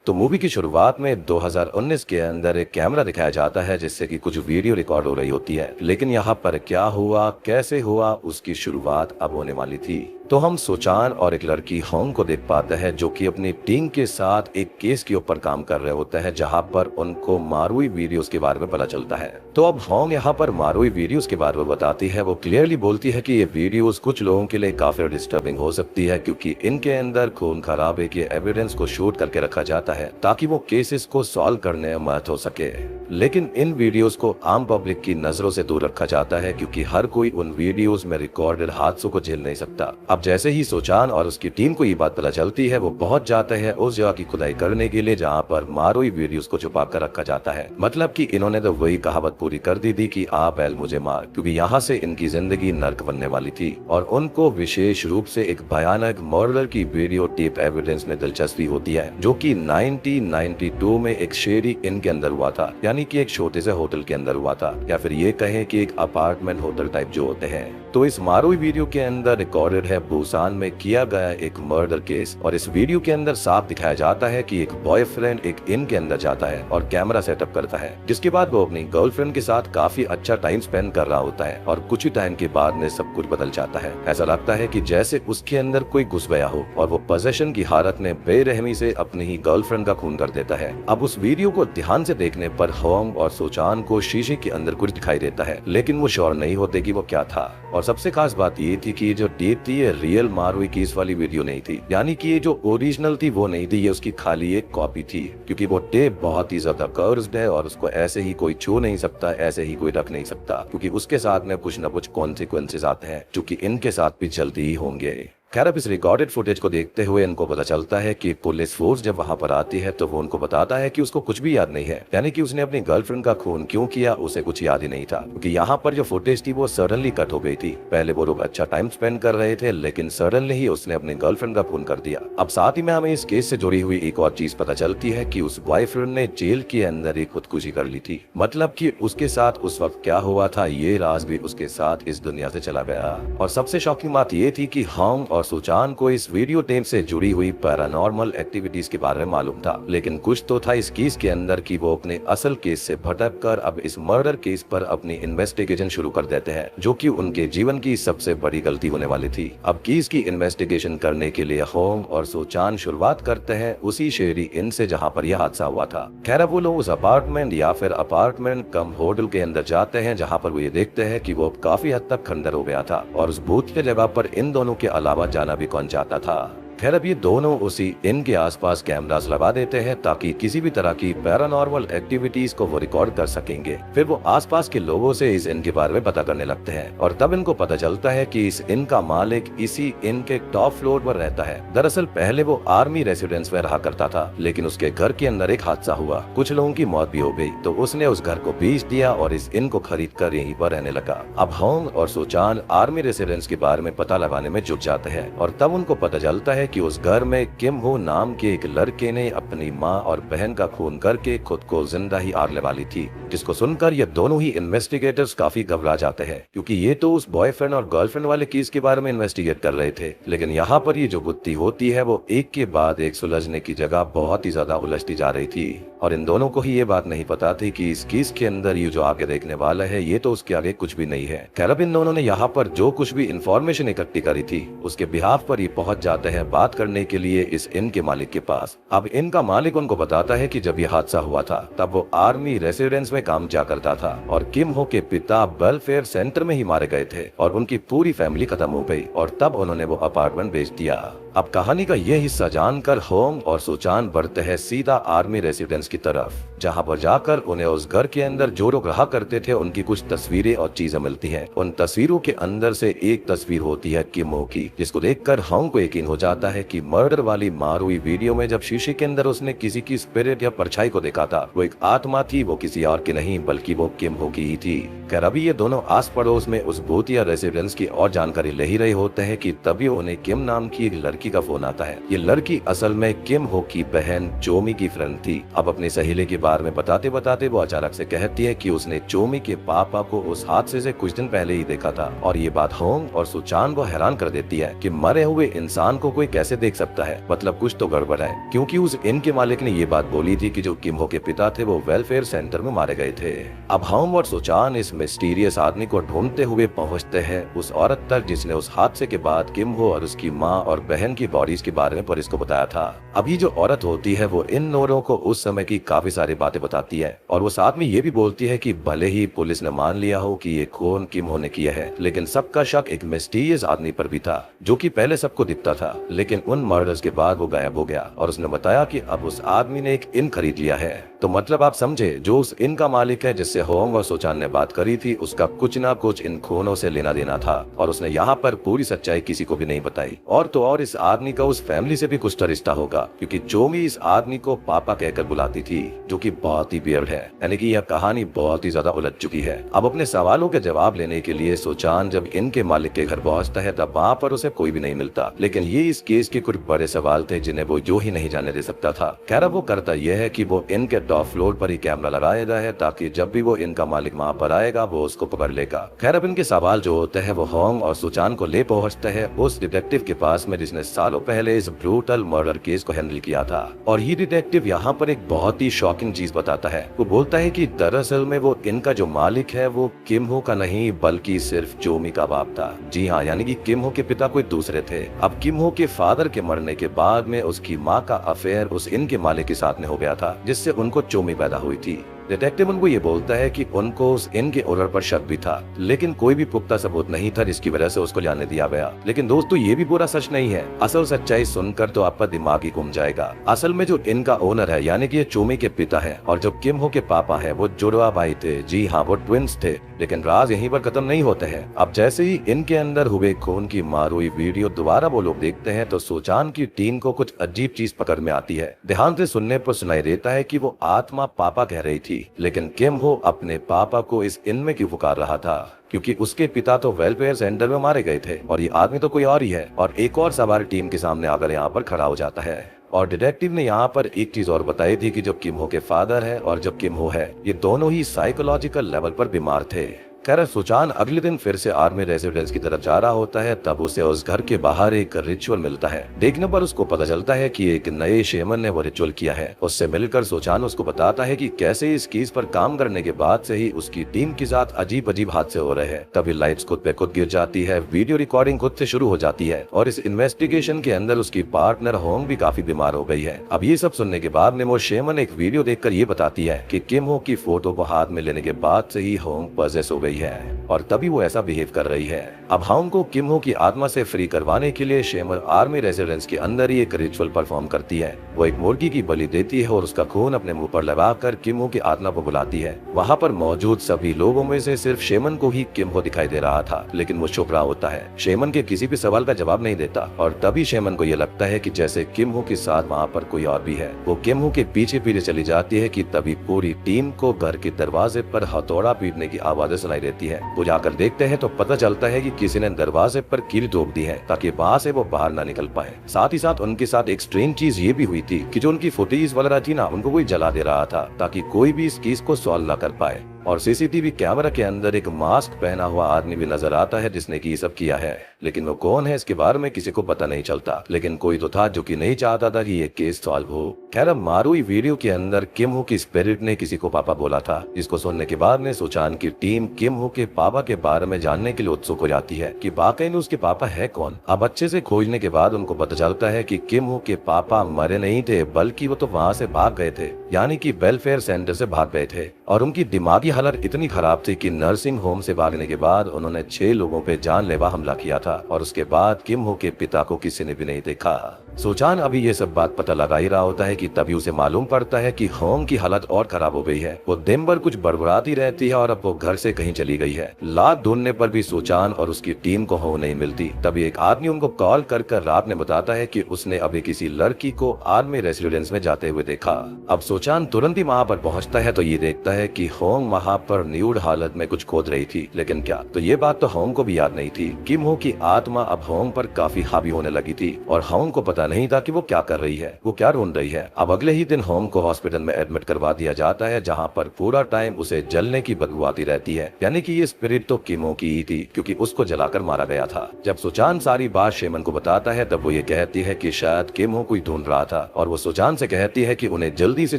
तो मूवी की शुरुआत में 2019 के अंदर एक कैमरा दिखाया जाता है जिससे कि कुछ वीडियो रिकॉर्ड हो रही होती है, लेकिन यहाँ पर क्या हुआ, कैसे हुआ, उसकी शुरुआत अब होने वाली थी। तो हम सोचान और एक लड़की होंग को देख पाते हैं जो कि अपनी टीम के साथ एक केस के ऊपर काम कर रहे होते हैं जहां पर उनको मारुई वीडियोस के बारे में पता चलता है। तो अब होंग यहाँ पर मारुई वीडियोस के बारे में बताती है। वो क्लियरली बोलती है कि ये वीडियोस कुछ लोगों के लिए काफी डिस्टर्बिंग हो सकती है क्योंकि इनके अंदर खून खराबे के एविडेंस को शूट करके रखा जाता है ताकि वो केसेस को सॉल्व करने में मदद हो सके। लेकिन इन वीडियोस को आम पब्लिक की नजरों से दूर रखा जाता है क्योंकि हर कोई उन वीडियोस में रिकॉर्डेड हादसों को झेल नहीं सकता। अब जैसे ही सोचान और उसकी टीम को ये बात पता चलती है, वो पहुंच जाते हैं उस जगह की खुदाई करने के लिए जहां पर मारुई वीडियोस को छुपा कर रखा जाता है। मतलब कि इन्होंने तो वही कहावत पूरी कर दी थी कि आ बैल मुझे मार, क्योंकि यहाँ से इनकी जिंदगी नर्क बनने वाली थी और उनको विशेष रूप से एक भयानक मर्डर की वीडियो टेप एविडेंस में दिलचस्पी होती है जो कि 1992 में एक शेरी इन के अंदर हुआ था, यानी कि एक छोटे से होटल के अंदर हुआ था, या फिर ये कहें कि एक अपार्टमेंट होटल टाइप जो होते हैं। तो इस मारुई वीडियो के अंदर रिकॉर्डेड है बुसान में किया गया एक मर्डर केस, और इस वीडियो के अंदर साफ दिखाया जाता है कि एक बॉयफ्रेंड एक इन के अंदर जाता है और कैमरा सेटअप करता है, जिसके बाद वो अपनी गर्लफ्रेंड के साथ काफी अच्छा टाइम स्पेंड कर रहा होता है और कुछ ही टाइम के बाद में सब कुछ बदल जाता है। ऐसा लगता है कि जैसे उसके अंदर कोई घुस गया हो और वो पोजेशन की हालत में बेरहमी से अपनी ही गर्लफ्रेंड का खून कर देता है। अब उस वीडियो को ध्यान से देखने पर होंग और सोचान को शीशे के अंदर कुछ दिखाई देता है, लेकिन वो श्योर नहीं होते कि वो क्या था। और सबसे खास बात ये थी कि जो टेप थी ये रियल मारुई केस वाली वीडियो नहीं थी, यानी कि ये जो ओरिजिनल थी वो नहीं थी, ये उसकी खाली एक कॉपी थी, क्योंकि वो टेप बहुत ही ज्यादा कर्व्ड है और उसको ऐसे ही कोई छू नहीं सकता, ऐसे ही कोई रख नहीं सकता, क्योंकि उसके साथ में कुछ न कुछ कॉन्सिक्वेंसेस आते हैं जो कि इनके साथ भी जल्दी ही होंगे। खैर, अब इस रिकॉर्डेड फुटेज को देखते हुए इनको पता चलता है कि पुलिस फोर्स जब वहां पर आती है तो वो उनको बताता है कि उसको कुछ भी याद नहीं है, यानी कि उसने अपनी गर्लफ्रेंड का खून क्यों किया उसे कुछ याद ही नहीं था, क्योंकि यहाँ पर जो फुटेज थी वो सडनली कट हो गई थी। पहले वो लोग अच्छा टाइम स्पेंड कर रहे थे, लेकिन सडनली ही उसने अपनी गर्लफ्रेंड का खून कर दिया। अब साथ ही में हमें इस केस से जुड़ी हुई एक और चीज पता चलती है कि उस बॉयफ्रेंड ने जेल के अंदर ही खुदकुशी कर ली थी, मतलब कि उसके साथ उस वक्त क्या हुआ था ये राज भी उसके साथ इस दुनिया से चला गया। और सबसे शॉकिंग बात ये थी कि होंग और सुचान को इस वीडियो टेप से जुड़ी हुई पैरानॉर्मल एक्टिविटीज के बारे में मालूम था, लेकिन कुछ तो था इस केस के अंदर कि वो अपने असल केस से भटक कर अब इस मर्डर केस पर अपनी इन्वेस्टिगेशन शुरू कर देते हैं, जो कि उनके जीवन की सबसे बड़ी गलती होने वाली थी। अब केस की इन्वेस्टिगेशन करने के लिए होंग और सोचान शुरुआत करते हैं उसी शेरी इन से जहाँ पर यह हादसा हुआ था। खैर, वो लोग उस अपार्टमेंट या फिर अपार्टमेंट कम होटल के अंदर जाते हैं जहाँ पर वो ये देखते हैं कि वो काफी हद तक खंडर हो गया था और उस भूत के जगह पर इन दोनों के अलावा जाना भी कौन चाहता था। खैर, अब ये दोनों उसी इन के आसपास कैमरास लगा देते हैं ताकि किसी भी तरह की पैरानॉर्मल एक्टिविटीज को वो रिकॉर्ड कर सकेंगे। फिर वो आसपास के लोगों से इस इन के बारे में पता करने लगते हैं और तब इनको पता चलता है कि इस इन का मालिक इसी इन के टॉप फ्लोर पर रहता है। दरअसल पहले वो आर्मी रेसिडेंस में रहा करता था, लेकिन उसके घर के अंदर एक हादसा हुआ, कुछ लोगों की मौत भी हो गई, तो उसने उस घर को बेच दिया और इस इन को खरीद कर यहीं पर रहने लगा। अब होंग और सोचान आर्मी रेसिडेंस के बारे में पता लगाने में जुट जाते हैं और तब उनको पता चलता है कि उस घर में किम हो नाम के एक लड़के ने अपनी माँ और बहन का खून करके खुद को जिंदा ही आग लगा ली थी, जिसको सुनकर ये दोनों ही इन्वेस्टिगेटर्स काफी घबरा जाते हैं, क्योंकि ये तो उस बॉयफ्रेंड और गर्लफ्रेंड वाले केस के बारे में इन्वेस्टिगेट कर रहे थे, लेकिन यहाँ पर ये जो गुत्थी होती है वो एक के बाद एक सुलझने की जगह बहुत ही ज्यादा उलझती जा रही थी। और इन दोनों को ही ये बात नहीं पता थी कि इस केस के अंदर ये जो आगे देखने वाला है ये तो उसके आगे कुछ भी नहीं है। खैर, अब इन दोनों ने यहाँ पर जो कुछ भी इंफॉर्मेशन इकट्ठी करी थी उसके बिहाफ पर ये पहुंच जाते हैं बात करने के लिए इस इन के मालिक के पास। अब इनका मालिक उनको बताता है कि जब ये हादसा हुआ था तब वो आर्मी रेसिडेंस में काम किया करता था और किम हो के पिता वेलफेयर सेंटर में ही मारे गए थे और उनकी पूरी फैमिली खत्म हो गई और तब उन्होंने वो अपार्टमेंट बेच दिया। अब कहानी का ये हिस्सा जानकर होंग और सोचान बढ़ते हैं सीधा आर्मी रेसिडेंस की तरफ, जहां पर जाकर उन्हें उस घर के अंदर जो लोग रहा करते थे उनकी कुछ तस्वीरें और चीजें मिलती हैं। उन तस्वीरों के अंदर से एक तस्वीर होती है किमो की, जिसको देखकर होंग को यकीन हो जाता है कि मर्डर वाली मारुई वीडियो में जब शीशे के अंदर उसने किसी की स्पिरिट या परछाई को देखा था वो एक आत्मा थी, वो किसी और की नहीं बल्कि वो किमो की ही थी। खैर, अभी ये दोनों आस पड़ोस में उस भूतिया रेसिडेंस की और जानकारी ले ही रहे होते हैं कि तभी उन्हें किम नाम की एक लड़की लड़की का फोन आता है। ये लड़की असल में किम हो की बहन चोमी की फ्रेंड थी। अब अपनी सहेली के बारे में बताते बताते वो अचानक से कहती है कि उसने चोमी के पापा को उस हादसे से कुछ दिन पहले ही देखा था। और ये बात होंग और सुचान को हैरान कर देती है कि मरे हुए इंसान को कोई कैसे देख सकता है, मतलब कुछ तो गड़बड़ है, क्योंकि उस इन के मालिक ने ये बात बोली थी कि जो किम हो के पिता थे वो वेलफेयर सेंटर में मारे गए थे। अब होंग और सुचान इस मिस्टीरियस आदमी को ढूंढते हुए पहुंचते हैं उस औरत तक जिसने उस हादसे के बाद किम हो और उसकी माँ और बहन की बॉडीज के बारे में पुलिस को बताया था। अभी जो औरत होती है वो इन दोनों को उस समय की काफी सारी बातें बताती है और वो साथ में ये भी बोलती है कि भले ही पुलिस ने मान लिया हो कि ये खून किम हो ने किया है, लेकिन सबका शक एक मिस्टीरियस आदमी पर भी था जो कि पहले सबको दिखता था, लेकिन उन मर्डर्स के बाद वो गायब हो गया। और उसने बताया कि अब उस आदमी ने एक इन खरीद लिया है। तो मतलब आप समझे, जो उस इन का मालिक है जिससे होंग और सुचान ने बात करी थी, उसका कुछ ना कुछ इन खूनों से लेना देना था और उसने यहाँ पर पूरी सच्चाई किसी को भी नहीं बताई। और तो और इस आदमी का उस फैमिली से भी कुछ तो रिश्ता होगा, क्योंकि चोमी इस आदमी को पापा कहकर बुलाती थी, जो कि बहुत ही वियर्ड है। यानी कि यह कहानी बहुत ही ज्यादा उलझ चुकी है। अब अपने सवालों के जवाब लेने के लिए सुचान जब इनके मालिक के घर पहुंचता है तब वहाँ पर उसे कोई भी नहीं मिलता, लेकिन ये इस केस के कुछ बड़े सवाल थे जिन्हें वो जो ही नहीं जाने दे सकता था। खैर वो करता यह है कि वो इनके टॉप फ्लोर पर ही कैमरा लगाया है ताकि जब भी वो इनका मालिक वहाँ पर आएगा वो उसको पकड़ लेगा। खैर अब इनके सवाल जो होते हैं वो होंग और सुचान को ले पहुंचते हैं उस डिटेक्टिव के पास में जिसने सालों पहले इस ब्रूटल मर्डर केस को हैंडल किया था। और ये डिटेक्टिव यहाँ पर एक बहुत ही शॉकिंग चीज बताता है। वो बोलता है कि दरअसल में वो इनका जो मालिक है वो किम हो का नहीं बल्कि सिर्फ चोमी का बाप था। जी हाँ, यानी कि किम हो के पिता कोई दूसरे थे। अब किम हो के फादर के मरने के बाद में उसकी माँ का अफेयर उस इनके मालिक के साथ में हो गया था, जिससे उनको चोमी पैदा हुई थी। डिटेक्टिव उनको ये बोलता है कि उनको उस इनके ऑर्डर पर शक भी था, लेकिन कोई भी पुख्ता सबूत नहीं था जिसकी वजह से उसको जाने दिया गया। लेकिन दोस्तों ये भी पूरा सच नहीं है। असल सच्चाई सुनकर तो आपका दिमाग ही घूम जाएगा। असल में जो इनका ओनर है यानी कि ये चोमी के पिता है और जो किम हो के पापा है वो जुड़वा भाई थे। जी हाँ, वो ट्विंस थे। लेकिन राज यहीं पर खत्म नहीं होते हैं। अब जैसे ही इनके अंदर हुए खून की मारूई वीडियो दोबारा वो लोग देखते हैं तो सुचान की टीम को कुछ अजीब चीज पकड़ में आती है। ध्यान से सुनने पर सुनाई देता है कि वो आत्मा पापा कह रही थी, लेकिन किम हो अपने पापा को इस इनमें क्यों पुकार रहा था, क्योंकि उसके पिता तो वेलफेयर सेंटर में मारे गए थे और ये आदमी तो कोई और ही है। और एक और सवाल टीम के सामने आकर यहाँ पर खड़ा हो जाता है। और डिटेक्टिव ने यहाँ पर एक चीज और बताई थी कि जब किम हो के फादर है और जब किम हो है, ये दोनों ही साइकोलॉजिकल लेवल पर बीमार थे। खैर सुचान अगले दिन फिर से आर्मी रेजिडेंस की तरफ जा रहा होता है, तब उसे उस घर के बाहर एक रिचुअल मिलता है। देखने पर उसको पता चलता है कि एक नए शेमन ने वो रिचुअल किया है। उससे मिलकर सुचान उसको बताता है कि कैसे इस केस पर काम करने के बाद से ही उसकी टीम के साथ अजीब अजीब हादसे हो रहे हैं। तभी लाइट्स खुद पे खुद गिर जाती है, वीडियो रिकॉर्डिंग खुद से शुरू हो जाती है और इस इन्वेस्टिगेशन के अंदर उसकी पार्टनर होंग भी काफी बीमार हो गई है। अब ये सब सुनने के बाद में वो शेमन एक वीडियो देखकर ये बताती है कि किम हो की फोटो को हाथ में लेने के बाद से ही होंग पजेस हो गई है और तभी वो ऐसा बिहेव कर रही है। अब होंग को किम हो की आत्मा से फ्री करवाने के लिए शेमर आर्मी रेजिडेंस के अंदर ही एक रिचुअल परफॉर्म करती है। वो एक मुर्गी की बलि देती है और उसका खून अपने मुंह पर लगाकर किम हो की आत्मा को बुलाती है। वहाँ पर मौजूद सभी लोगों में से सिर्फ शेमन को ही किम हो दिखाई दे रहा था, लेकिन वो चुप रहा होता है। शेमन के किसी भी सवाल का जवाब नहीं देता और तभी शेमन को ये लगता है कि जैसे किम हो के साथ वहाँ पर कोई और भी है। वो किम हो के पीछे पीछे चली जाती है कि तभी पूरी टीम को घर के दरवाजे पर हथौड़ा पीटने की आवाजें सुनाई देती है। वो जाकर देखते हैं तो पता चलता है कि किसी ने दरवाजे पर कील ठोक दी है ताकि वहाँ से वो बाहर ना निकल पाए। साथ ही साथ उनके साथ एक स्ट्रेंज चीज ये भी हुई थी कि जो उनकी फुटेज वगैरह थी ना, उनको कोई जला दे रहा था ताकि कोई भी इस केस को सॉल्व ना कर पाए। और सीसीटीवी कैमरा के अंदर एक मास्क पहना हुआ आदमी भी नजर आता है जिसने की सब किया है, लेकिन वो कौन है इसके बारे में किसी को पता नहीं चलता। लेकिन कोई तो था जो कि नहीं चाहता था कि ये केस सॉल्व हो। खैर मारूई वीडियो के अंदर किम हो की स्पिरिट ने किसी को पापा बोला था, जिसको सुनने के बाद में सुचान की टीम किम हो के पापा के बारे में जानने के लिए उत्सुक हो जाती है कि वाकई में उसके पापा है कौन। अब अच्छे से खोजने के बाद उनको पता चलता है कि किम हो के पापा मरे नहीं थे, बल्कि वो तो वहाँ से भाग गए थे, यानी कि वेलफेयर सेंटर से भाग गए थे। और उनकी दिमागी हालत इतनी खराब थी कि नर्सिंग होम से भागने के बाद उन्होंने 6 लोगों पे जानलेवा हमला किया था और उसके बाद किम हो के पिता को किसी ने भी नहीं देखा। सोचान अभी ये सब बात पता लगा ही रहा होता है कि तभी उसे मालूम पड़ता है कि होंग की हालत और खराब हो गई है। वो दिन भर कुछ बड़बड़ाती रहती है और अब वो घर से कहीं चली गई है। लात ढूंढने पर भी सोचान और उसकी टीम को होंग नहीं मिलती। तभी एक आदमी उनको कॉल कर रात में बताता है कि उसने अभी किसी लड़की को आर्मी रेसिडेंस में जाते हुए देखा। अब सोचान तुरंत ही वहाँ पर पहुँचता है तो ये देखता है कि होंग वहाँ पर न्यूड हालत में कुछ खोद रही थी। लेकिन क्या, तो ये बात तो होंग को भी याद नहीं थी। किम हो की आत्मा अब होंग पर काफी हावी होने लगी थी और होंग को पता नहीं था कि वो क्या कर रही है, वो क्या ढूंढ रही है। अब अगले ही दिन होंग को हॉस्पिटल में एडमिट करवा दिया जाता है, जहाँ पर पूरा टाइम उसे जलने की बदबू आती रहती है। यानी कि ये स्पिरिट तो किमो की ही थी, क्योंकि उसको जलाकर मारा गया था। जब सोचान सारी बात शेमन को बताता है तब वो ये कहती है कि शायद किमो कोई ढूंढ रहा था, और वो सोचान से कहती है कि उन्हें जल्दी से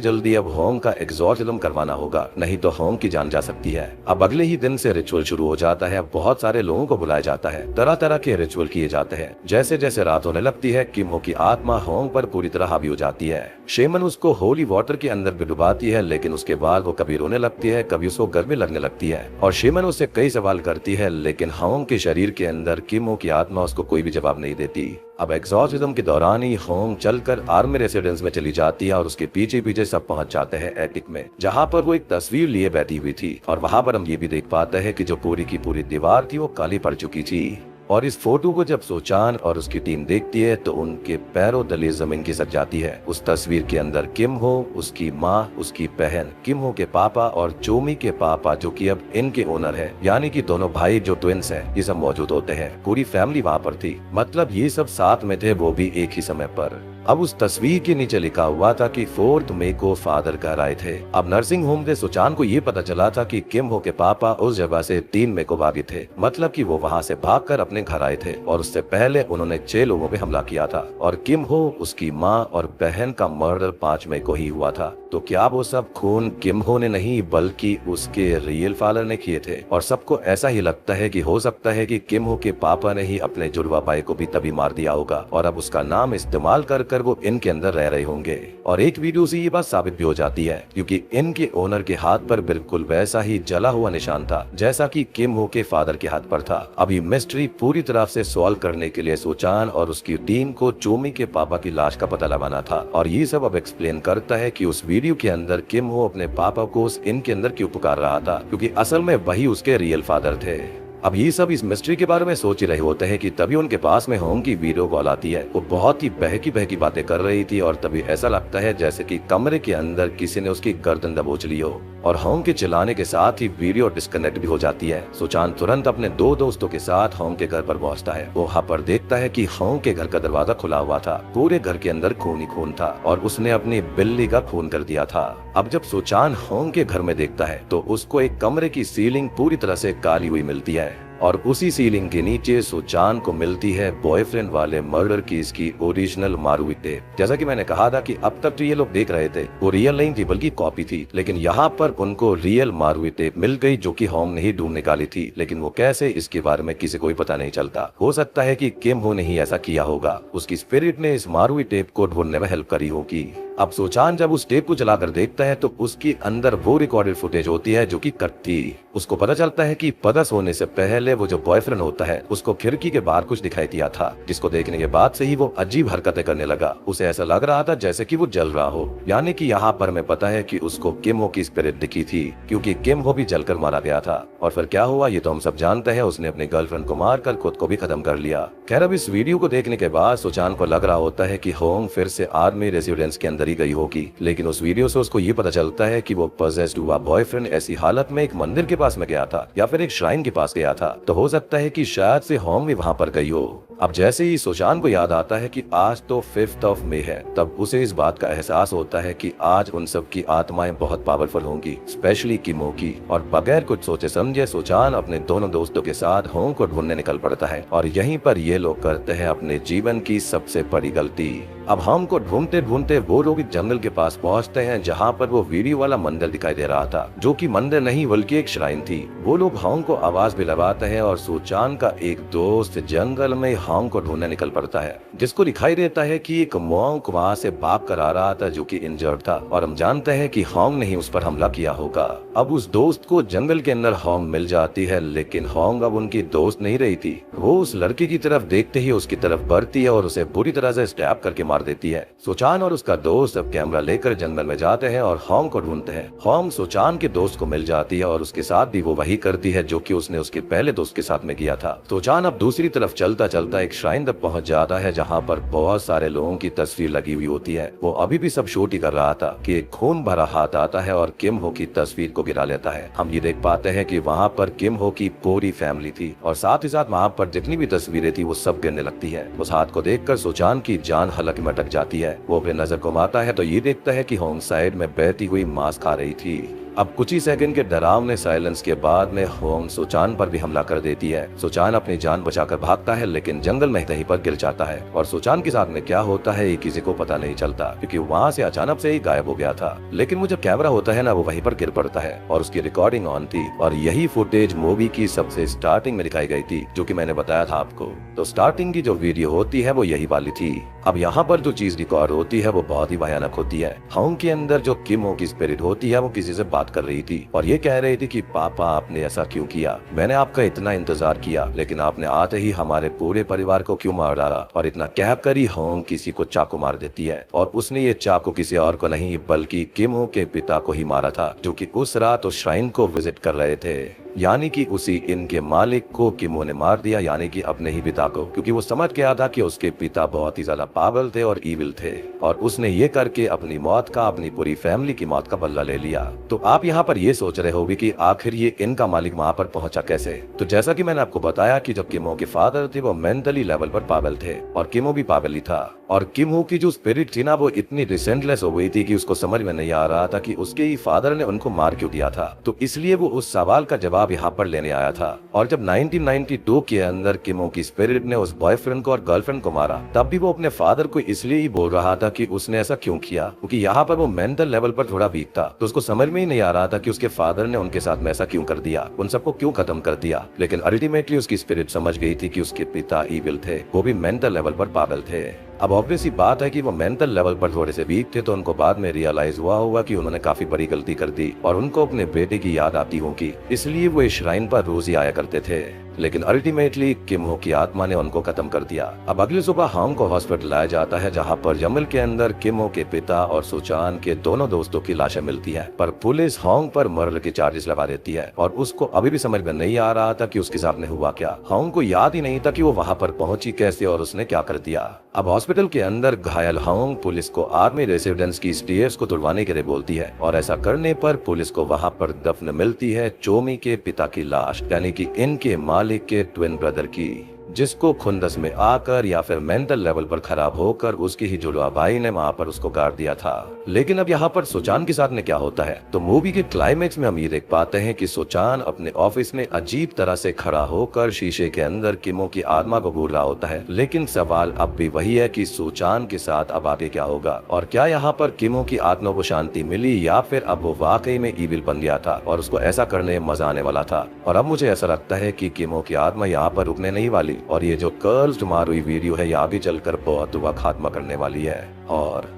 जल्दी अब होंग का एग्जॉर्सिज्म करवाना होगा, नहीं तो होंग की जान जा सकती है। अब अगले ही दिन से रिचुअल शुरू हो जाता है। बहुत सारे लोगों को बुलाया जाता है, तरह तरह के रिचुअल किए जाते हैं। जैसे जैसे रात होने लगती है, किमो की आत्मा होंग पर पूरी तरह हावी हो जाती है। शेमन उसको होली वाटर के अंदर भी डुबाती है, लेकिन उसके बाद वो कभी रोने लगती है, कभी उसको गर्मी लगने लगती है, और शेमन उससे कई सवाल करती है, लेकिन होंग के शरीर के अंदर किमो की आत्मा उसको कोई भी जवाब नहीं देती। अब एग्जॉर्सिज्म के दौरान ही होंग चलकर आर्मी रेसिडेंस में चली जाती है और उसके पीछे पीछे सब पहुंच जाते हैं एटिक में, जहां पर वो एक तस्वीर लिए बैठी हुई थी। और वहां पर हम ये भी देख पाते हैं कि जो पूरी की पूरी दीवार थी वो काली पड़ चुकी थी। और इस फोटो को जब सोचान और उसकी टीम देखती है तो उनके पैरों तले जमीन खिसक जाती है। उस तस्वीर के अंदर किम हो, उसकी माँ, उसकी बहन, किम हो के पापा और चोमी के पापा जो कि अब इनके ओनर है, यानी कि दोनों भाई जो ट्विंस हैं, ये सब मौजूद होते हैं। पूरी फैमिली वहाँ पर थी, मतलब ये सब साथ में थे, वो भी एक ही समय पर। अब उस तस्वीर के नीचे लिखा हुआ था कि 4 मई को फादर घर आए थे। अब नर्सिंग होम से सोचान को ये पता चला था कि किम हो के पापा उस जगह से 3 मई को भागे थे, मतलब कि वो वहाँ से भागकर अपने घर आए थे और उससे पहले उन्होंने 6 लोगों पे हमला किया था। और किम हो, उसकी माँ और बहन का मर्डर 5 मई को ही हुआ था। तो क्या वो सब खून किम हो ने नहीं बल्कि उसके रियल फादर ने किए थे? और सबको ऐसा ही लगता है कि हो सकता है कि किम हो के पापा ने ही अपने जुड़वा भाई को भी तभी मार दिया होगा और अब उसका नाम इस्तेमाल कर वो इनके अंदर रह रहे होंगे। और एक वीडियो से ये बात साबित भी हो जाती है, क्योंकि इनके ओनर के हाथ पर बिल्कुल वैसा ही जला हुआ निशान था जैसा कि किम हो के फादर के हाथ पर था। अभी मिस्ट्री पूरी तरह से सॉल्व करने के लिए सोचान और उसकी टीम को चोमी के पापा की लाश का पता लगाना था। और ये सब अब एक्सप्लेन करता है कि उस वीडियो के अंदर किम हो अपने पापा को उस इनके अंदर क्यों पुकार रहा था, क्योंकि असल में वही उसके रियल फादर थे। अब ये सब इस मिस्ट्री के बारे में सोच ही रहे होते हैं कि तभी उनके पास में होंग की वीडियो कॉल आती है। वो बहुत ही बहकी बहकी बातें कर रही थी और तभी ऐसा लगता है जैसे कि कमरे के अंदर किसी ने उसकी गर्दन दबोच ली हो, और होंग के चिल्लाने के साथ ही वीडियो डिस्कनेक्ट भी हो जाती है। सोचान तुरंत अपने 2 दोस्तों के साथ होंग के घर पर पहुंचता है। वो वहाँ पर देखता है कि होंग के घर का दरवाजा खुला हुआ था, पूरे घर के अंदर खून ही खून था और उसने अपनी बिल्ली का खून कर दिया था। अब जब सोचान होंग के घर में देखता है तो उसको एक कमरे की सीलिंग पूरी तरह से काली हुई मिलती है, और उसी सीलिंग के नीचे सोचान को मिलती है बॉयफ्रेंड वाले मर्डर केस की ओरिजिनल मारुति टेप। जैसा कि मैंने कहा था कि अब तक तो ये लोग देख रहे थे वो रियल नहीं थी बल्कि कॉपी थी, लेकिन यहाँ पर उनको रियल मारुति टेप मिल गई जो कि होंग ने ही ढूंढ निकाली थी। लेकिन वो कैसे, इसके बारे में किसी को भी पता नहीं चलता। हो सकता है कि किम हो ने ही ऐसा किया होगा, उसकी स्पिरिट ने इस मारुति टेप को ढूंढने में हेल्प करी होगी। अब सोचान जब उस टेप को चलाकर देखता है तो उसके अंदर वो रिकॉर्डेड फुटेज होती है जो कि कट थी। उसको पता चलता है कि पदस होने से पहले वो जो बॉयफ्रेंड होता है उसको खिड़की के बाहर कुछ दिखाई दिया था, जिसको देखने के बाद से ही वो अजीब हरकतें करने लगा। उसे ऐसा लग रहा था जैसे कि वो जल रहा हो, यानी कि यहाँ पर हमें पता है कि उसको किम हो की स्पिरिट दिखी थी, क्योंकि किम हो भी जलकर मारा गया था। और फिर क्या हुआ ये तो हम सब जानते हैं, उसने अपनी गर्लफ्रेंड को मारकर खुद को भी खत्म कर लिया। खैर अब इस वीडियो को देखने के बाद सोचान को लग रहा होता है कि होंग फिर से आर्मी रेसिडेंस के अंदर ही गई होगी, लेकिन उस वीडियो से उसको ये पता चलता है कि वो पजेस्ड हुआ बॉयफ्रेंड ऐसी हालत में एक मंदिर के पास में गया था या फिर एक श्राइन के पास गया था। तो हो सकता है कि शायद से होंग भी वहाँ पर गई हो। अब जैसे ही सोचान को याद आता है कि आज तो 5 मई है, तब उसे इस बात का एहसास होता है कि आज उन सब की आत्माएं बहुत पावरफुल होंगी, स्पेशली किमो की। और बगैर कुछ सोचे समझे सोचान अपने दोनों दोस्तों के साथ होंग को ढूंढने निकल पड़ता है, और यहीं पर ये लोग करते हैं अपने जीवन की सबसे बड़ी गलती। अब होंग को ढूंढते ढूंढते वो लोग एक जंगल के पास पहुंचते हैं जहां पर वो वीडियो वाला मंदिर दिखाई दे रहा था, जो कि मंदिर नहीं बल्कि एक श्राइन थी। वो लोग होंग को आवाज भी लगाते हैं और सोचान का एक दोस्त जंगल में होंग को ढूंढने निकल पड़ता है, जिसको दिखाई देता है कि एक मोंक वहाँ से भाग कर आ रहा था जो कि इंजर्ड था, और हम जानते हैं कि होंग ने ही उस पर हमला किया होगा। अब उस दोस्त को जंगल के अंदर होंग मिल जाती है, लेकिन होंग अब उनकी दोस्त नहीं रही थी। वो उस लड़की की तरफ देखते ही उसकी तरफ बढ़ती है और उसे बुरी तरह से स्टैब करके मार देती है। सोचान और उसका दोस्त अब कैमरा लेकर जंगल में जाते हैं और होंग को ढूंढते हैं। होंग सोचान के दोस्त को मिल जाती है और उसके साथ भी वो वही करती है जो कि उसने उसके पहले दोस्त के साथ में किया था। सोचान अब दूसरी तरफ चलता चलता एक श्राइन तक पहुंच जाता है जहाँ पर बहुत सारे लोगों की तस्वीर लगी हुई होती है। वो अभी भी सब शूट ही कर रहा था कि एक खून भरा हाथ आता है और किम हो की तस्वीर को गिरा लेता है। हम ये देख पाते हैं कि वहाँ पर किम हो की पूरी फैमिली थी और साथ ही साथ वहाँ पर जितनी भी तस्वीरें थी वो सब गिरने लगती है। उस हाथ को देखकर सोचान की जान हलक में अटक जाती है। वो अपने नजर घुमाता है तो ये देखता है कि होंग साइड में बहती हुई मांस खा रही थी। अब कुछ ही सेकंड के डरावने साइलेंस के बाद में होंग सोचान पर भी हमला कर देती है। सोचान अपनी जान बचाकर भागता है, लेकिन जंगल में कहीं पर गिर जाता है और सोचान के साथ में क्या होता है ये किसी को पता नहीं चलता, क्योंकि वहाँ से अचानक से ही गायब हो गया था। लेकिन वो जब कैमरा होता है ना, वो वहीं पर गिर पड़ता है और उसकी रिकॉर्डिंग ऑन थी और यही फुटेज मूवी की सबसे स्टार्टिंग में दिखाई गई थी, जो कि मैंने बताया था आपको। तो स्टार्टिंग की जो वीडियो होती है वो यही वाली थी। अब यहाँ पर जो चीज रिकॉर्ड होती है वो बहुत ही भयानक होती है। होंग के अंदर जो किम हो की स्पिरिट होती है वो किसी से बात कर रही थी और ये कह रही थी कि पापा आपने ऐसा क्यों किया, मैंने आपका इतना इंतजार किया लेकिन आपने आते ही हमारे पूरे परिवार को क्यों मार डाला। और इतना कह कर ही होंग किसी को चाकू मार देती है और उसने ये चाकू किसी और को नहीं बल्कि किम हो के पिता को ही मारा था, जो कि उस रात उस श्राइन को विजिट कर रहे थे। यानी कि उसी इनके मालिक को किमो ने मार दिया, यानी कि अपने ही पिता को, क्योंकि वो समझ गया था कि उसके पिता बहुत ही ज्यादा पागल थे और ईविल थे और उसने ये करके अपनी मौत का, अपनी पूरी फैमिली की मौत का बदला ले लिया। तो आप यहाँ पर ये सोच रहे होंगे कि आखिर ये इनका मालिक वहाँ पर पहुंचा कैसे। तो जैसा कि मैंने आपको बताया कि जब किमो के फादर थे वो मेंटली लेवल पर पागल थे और किमो भी पागल ही था, और किमो की जो स्पिरिट थी ना वो इतनी रिसेंटलेस हो गई थी कि उसको समझ में नहीं आ रहा था कि उसके ही फादर ने उनको मार क्यों दिया था। तो इसलिए वो उस सवाल का जवाब यहाँ पर लेने आया था। और जब 1992 के अंदर किमो की स्पिरिट ने उस बॉयफ्रेंड को और गर्लफ्रेंड को मारा, तब भी वो अपने फादर को इसलिए ही बोल रहा था कि उसने ऐसा क्यों किया, क्योंकि यहाँ पर वो मेंटल लेवल पर थोड़ा वीक था। तो उसको समझ में ही नहीं आ रहा था कि उसके फादर ने उनके साथ में ऐसा क्यों कर दिया, उन सबको क्यों खत्म कर दिया। लेकिन अल्टीमेटली उसकी स्पिरिट समझ गई थी कि उसके पिता ईविल थे, वो भी मेंटल लेवल पर पागल थे। अब ऑब्वियस ही बात है कि वो मेंटल लेवल पर थोड़े से वीक थे, तो उनको बाद में रियलाइज हुआ होगा कि उन्होंने काफी बड़ी गलती कर दी और उनको अपने बेटे की याद आती होगी, इसलिए वो इस श्राइन पर रोज ही आया करते थे। लेकिन अल्टीमेटली किम हो की आत्मा ने उनको खत्म कर दिया। अब अगली सुबह होंग को हॉस्पिटल लाया जाता है, जहाँ पर जंगल के अंदर किम हो के पिता और सोचान के दोनों दोस्तों की लाशें मिलती है, पर पुलिस होंग पर मर्डर के चार्जेस लगा देती है और उसको अभी भी समझ में नहीं आ रहा था कि उसके साथ में हुआ क्या। होंग को याद ही नहीं था कि वो वहाँ पर पहुंची कैसे और उसने क्या कर दिया। अब हॉस्पिटल के अंदर घायल होंग पुलिस को आर्मी रेसिडेंस की स्टेयर्स को तोड़वाने के लिए बोलती है और ऐसा करने पर पुलिस को वहाँ पर दफन मिलती है चोमी के पिता की लाश, यानी कि इनके मालिक के ट्विन ब्रदर की, जिसको खुंदस में आकर या फिर मेंटल लेवल पर खराब होकर उसकी ही जुड़वा भाई ने वहाँ पर उसको गाड़ दिया था। लेकिन अब यहाँ पर सोचान के साथ में क्या होता है, तो मूवी के क्लाइमेक्स में हम ये देख पाते हैं कि सोचान अपने ऑफिस में अजीब तरह से खड़ा होकर शीशे के अंदर किमो की आत्मा को घूर रहा होता है। लेकिन सवाल अब भी वही है कि सोचान के साथ अब आगे क्या होगा और क्या यहाँ पर किमो की आत्मा को शांति मिली या फिर अब वो वाकई में ईविल बन गया था और उसको ऐसा करने में मजा आने वाला था। और अब मुझे ऐसा लगता है कि किमो की आत्मा यहाँ पर रुकने नहीं वाली और ये जो कर्ल्स मारुई वीडियो है ये आगे चलकर बहुत हुआ खात्मा करने वाली है। और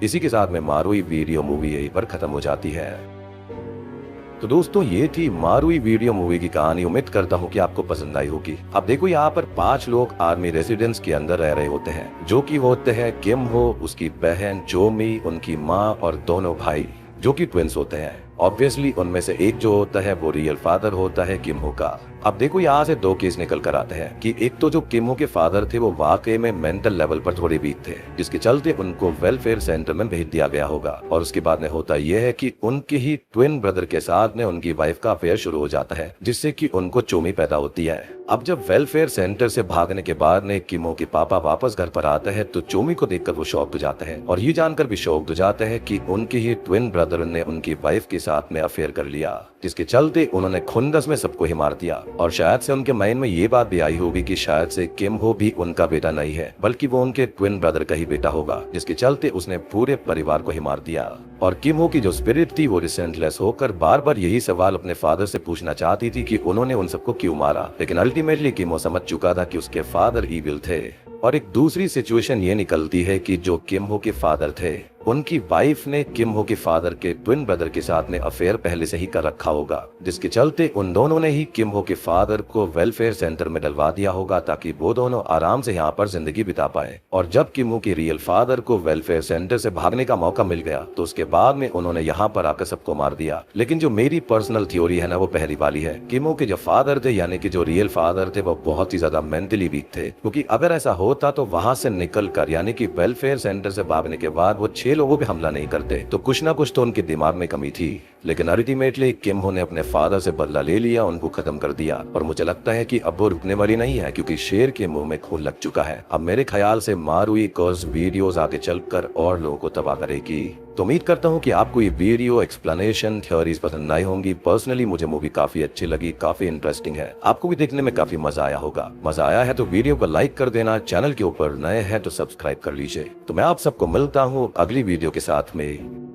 इसी के साथ में मारुई वीडियो मूवी यहीं पर खत्म हो जाती है। तो दोस्तों ये थी मारुई वीडियो मूवी की कहानी। उम्मीद करता हूँ कि आपको पसंद आई होगी। अब देखो यहाँ पर 5 लोग आर्मी रेसिडेंस के अंदर रह रहे होते हैं, जो कि होते हैं किम हो, उसकी बहन चोमी, उनकी माँ और दोनों भाई जो कि ट्विंस होते हैं। ऑब्वियसली उनमें से एक जो होता है वो रियल फादर होता है किम हो का। अब देखो यहाँ से 2 केस निकल कर आते हैं कि एक तो जो किम हो के फादर थे वो वाकई में मेंटल लेवल पर थोड़े वीक थे, जिसके चलते उनको वेलफेयर सेंटर में भेज दिया गया होगा। और उसके बाद में होता यह है कि उनके ही ट्विन ब्रदर के साथ में उनकी वाइफ का अफेयर शुरू हो जाता है, जिससे कि उनको चोमी पैदा होती है। अब जब वेलफेयर सेंटर से भागने के बाद में किमो के पापा वापस घर पर आते हैं तो चोमी को देखकर वो शॉक्ड हो जाते हैं और ये जानकर भी शॉक्ड हो जाते हैं कि उनके ही ट्विन ब्रदर ने उनकी वाइफ के साथ में अफेयर कर लिया, जिसके चलते उन्होंने खुंदस में सबको ही मार दिया। और शायद से उनके माइंड में ये बात भी आई होगी कि शायद से किम हो भी उनका बेटा नहीं है, बल्कि वो उनके ट्विन ब्रदर का ही बेटा होगा, जिसके चलते उसने पूरे परिवार को ही मार दिया। और किम हो की जो स्पिरिट थी वो रिसेंटलेस होकर बार बार यही सवाल अपने फादर से पूछना चाहती थी कि उन्होंने उन सबको क्यों मारा, लेकिन अल्टीमेटली किम हो समझ चुका था कि उसके फादर ईविल थे। और एक दूसरी सिचुएशन ये निकलती है कि जो किम हो के फादर थे उनकी वाइफ ने किम हो के फादर के ट्विन ब्रदर के साथ में अफेयर पहले से ही कर रखा होगा, जिसके चलते उन दोनों ने ही किम हो के फादर को वेलफेयर सेंटर में डलवा दिया होगा ताकि वो दोनों आराम से यहाँ पर जिंदगी बिता पाए। और जब किम हो के रियल फादर को वेलफेयर सेंटर से भागने का मौका मिल गया तो उसके बाद में उन्होंने यहाँ पर आकर सबको मार दिया। लेकिन जो मेरी पर्सनल थ्योरी है ना वो पहली वाली है। किम हो के जो फादर थे यानी कि जो रियल फादर थे वो बहुत ही ज्यादा मेंटली वीक थे, क्योंकि अगर ऐसा होता तो वहां से निकल कर यानी कि वेलफेयर सेंटर से भागने के बाद वो 6 लोगों पे हमला नहीं करते, तो कुछ ना कुछ तो उनके दिमाग में कमी थी। लेकिन अल्टीमेटली किम हो ने अपने फादर से बदला ले लिया, उनको खत्म कर दिया। और मुझे लगता है कि अब वो रुकने वाली नहीं है, क्योंकि शेर के मुंह में खून लग चुका है। अब मेरे ख्याल से मारुई कर्स वीडियोस आगे चलकर और लोगों को तबाह करेगी। तो उम्मीद करता हूँ कि आपको ये वीडियो एक्सप्लेनेशन थ्योरीज पसंद आई होंगी। पर्सनली मुझे मूवी काफी अच्छी लगी, काफी इंटरेस्टिंग है। आपको भी देखने में काफी मजा आया होगा। मजा आया है तो वीडियो को लाइक कर देना, चैनल के ऊपर नए हैं तो सब्सक्राइब कर लीजिए। तो मैं आप सबको मिलता हूँ अगली वीडियो के साथ में।